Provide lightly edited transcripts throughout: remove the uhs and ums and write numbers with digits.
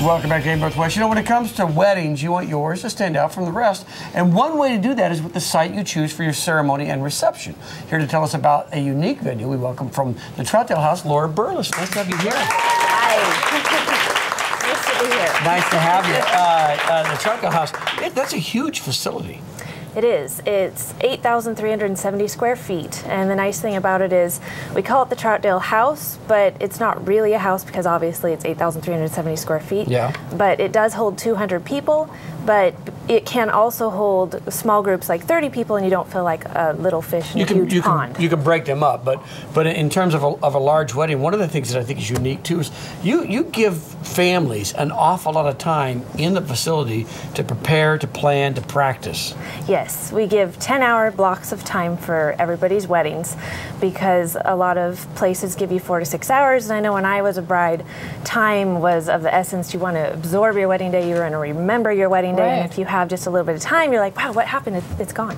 Welcome back to AM Northwest. You know, when it comes to weddings, you want yours to stand out from the rest. And one way to do that is with the site you choose for your ceremony and reception. Here to tell us about a unique venue, we welcome from the Troutdale House, Laura Burles. Nice to have you here. Hi. Nice to be here. Nice to have you. The Troutdale House, that's a huge facility. It is. It's 8,370 square feet, and the nice thing about it is we call it the Troutdale House, but it's not really a house because obviously it's 8,370 square feet. Yeah. But it does hold 200 people, but it can also hold small groups like 30 people, and you don't feel like a little fish in a huge pond. You can break them up, but in terms of a large wedding, one of the things that I think is unique too is you give families an awful lot of time in the facility to prepare, to plan, to practice. Yes, we give 10-hour blocks of time for everybody's weddings because a lot of places give you 4 to 6 hours, and I know when I was a bride, time was of the essence. You want to absorb your wedding day, you want to remember your wedding day, and if you have just a little bit of time, you're like, wow, what happened? It's gone.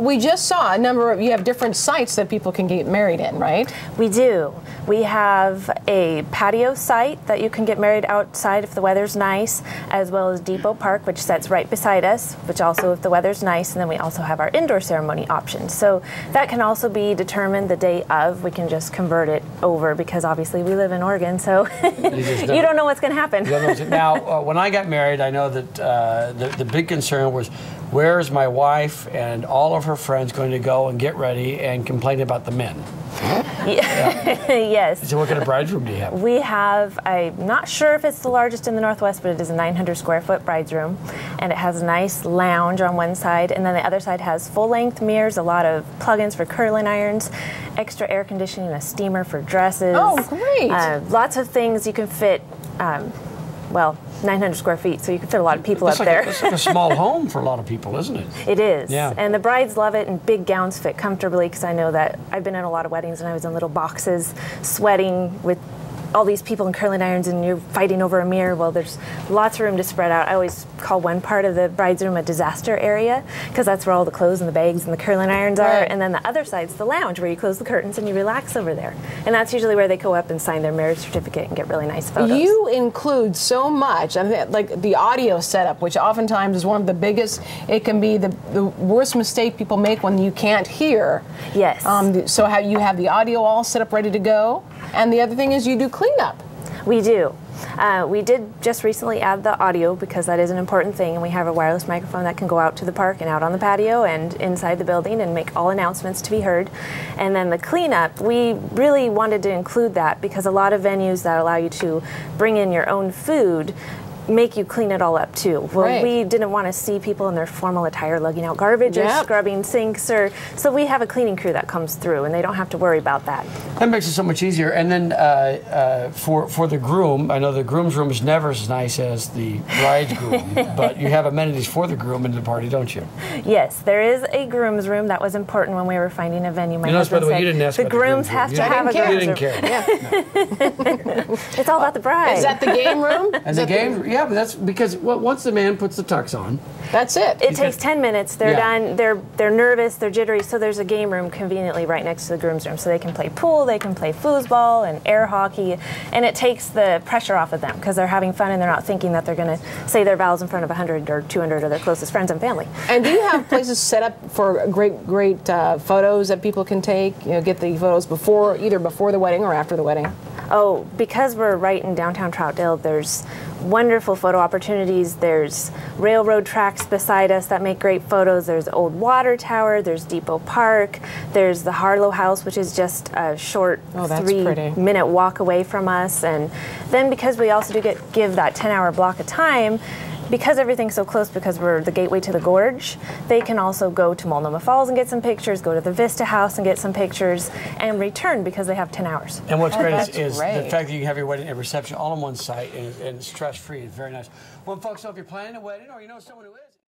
We just saw a number of, you have different sites that people can get married in, right? We do. We have a patio site that you can get married outside if the weather's nice, as well as Depot Park, which sits right beside us, which also if the weather's nice, and then we also have our indoor ceremony options. So that can also be determined the day of. We can just convert it over because obviously we live in Oregon, so you don't know what's going to happen. Now, when I got married, I know that the big concern was, where is my wife and all of her friends going to go and get ready and complain about the men? Yeah. Yes. So what kind of bride's room do you have? We have, I'm not sure if it's the largest in the Northwest, but it is a 900 square foot bride's room, and it has a nice lounge on one side, and then the other side has full-length mirrors, a lot of plug-ins for curling irons, extra air conditioning, a steamer for dresses. Oh, great. Lots of things you can fit, well, 900 square feet, so you can fit a lot of people up there. It's like a small home for a lot of people, isn't it? It is. Yeah. And the brides love it, and big gowns fit comfortably because I know that I've been in a lot of weddings and I was in little boxes sweating with all these people in curling irons and you're fighting over a mirror. Well, there's lots of room to spread out. I always call one part of the bride's room a disaster area because that's where all the clothes and the bags and the curling irons are. Right. And then the other side's the lounge where you close the curtains and you relax over there. And that's usually where they go up and sign their marriage certificate and get really nice photos. You include so much, I mean, like the audio setup, which oftentimes is one of the biggest. It can be the worst mistake people make when you can't hear. Yes. So how you have the audio all set up ready to go, and the other thing is you do cleanup. We do. We did just recently add the audio because that is an important thing, and we have a wireless microphone that can go out to the park and out on the patio and inside the building and make all announcements to be heard. And then the cleanup, we really wanted to include that because a lot of venues that allow you to bring in your own food make you clean it all up too. Well, right. We didn't want to see people in their formal attire lugging out garbage or scrubbing sinks, so we have a cleaning crew that comes through and they don't have to worry about that. That makes it so much easier. And then for the groom, I know the groom's room is never as nice as the bride's groom, but you have amenities for the groom in the party, don't you? Yes, there is a groom's room. That was important when we were finding a venue. My husband said, by the way, you didn't ask the grooms have to have a groom's room. You didn't care. Yeah. It's all about the bride. Is that the game room? And the game, yeah, but that's because once the man puts the tux on, that's it. It takes 10 minutes. They're done. They're nervous. They're jittery. So there's a game room conveniently right next to the groom's room, so they can play pool, they can play foosball and air hockey, and it takes the pressure off of them because they're having fun and they're not thinking that they're going to say their vows in front of 100 or 200 of their closest friends and family. And do you have places set up for great photos that people can take? You know, get the photos either before the wedding or after the wedding. Oh, because we're right in downtown Troutdale, there's wonderful photo opportunities. There's railroad tracks beside us that make great photos. There's Old Water Tower. There's Depot Park. There's the Harlow House, which is just a short 3-minute walk away from us. And then because we also do give that 10-hour block of time, because everything's so close, because we're the gateway to the gorge, they can also go to Multnomah Falls and get some pictures, go to the Vista House and get some pictures, and return because they have 10 hours. And what's great is the fact that you can have your wedding and reception all on one site and stress-free is very nice. Well, folks, so if you're planning a wedding or you know someone who is,